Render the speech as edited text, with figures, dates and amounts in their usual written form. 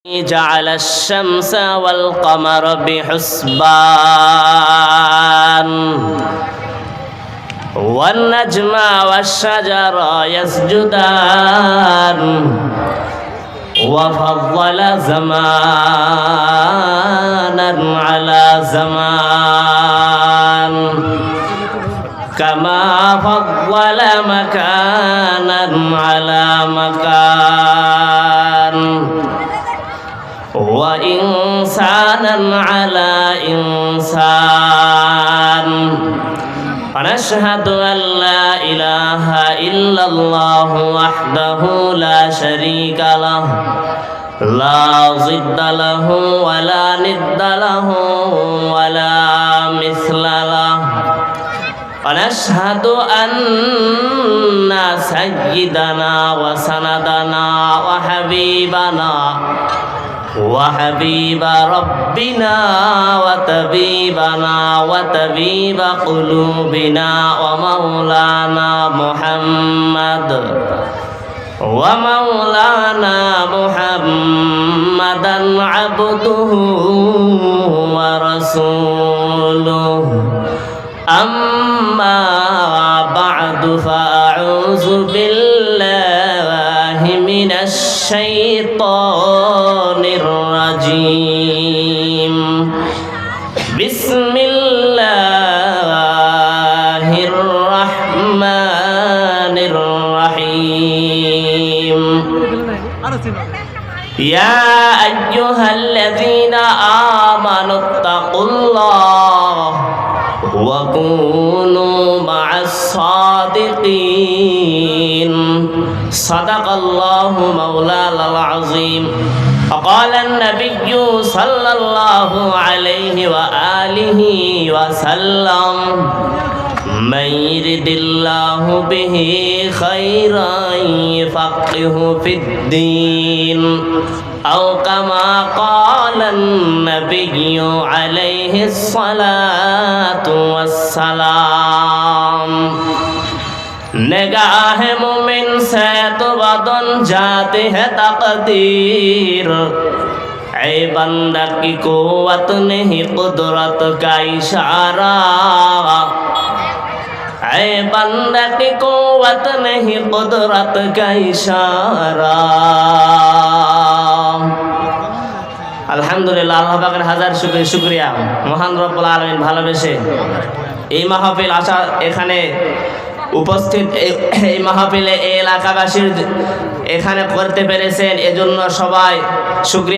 جعل الشمس والقمر بحسبان والنجم والشجر يسجدان وفضل زمانا على زمان كما فضل مكانا على مكان وإنسانا على إنسان ونشهد أن لا إله إلا الله وحده لا شريك له لا ضد له ولا ند له ولا مثل له ونشهد أن سيدنا وسندنا وحبيب ربنا وطبيب قلوبنا ومولانا محمدا عبده ورسوله أما بعد فأعوذ بالله من الشيطان الرجيم بسم الله الرحمن الرحيم يا أيها الذين آمنوا اتقوا الله وكونوا مع الصادقين صدق الله مولانا العظيم وقال النبي صلى الله عليه وآله وسلم من يرد الله به خيرا يفقهه في الدين أو كما قال النبي عليه الصلاة والسلام निगाह मोमिन से तो बदन जाती है तकदीर ऐ बंदा की कुव्वत नहीं कुदरत का इशारा ऐ बंदा की कुव्वत नहीं कुदरत का इशारा আলহামদুলিল্লাহ আল্লাহ পাকের হাজার শুকরিয়া মহান রব্বুল আলামিন ভালোবেসে এই মাহফিল আসা এখানে উপস্থিত এই মাহফিলে এই এলাকাবাসীর এখানে করতে পেরেছেন এজন্য সবাই শুকরিয়া।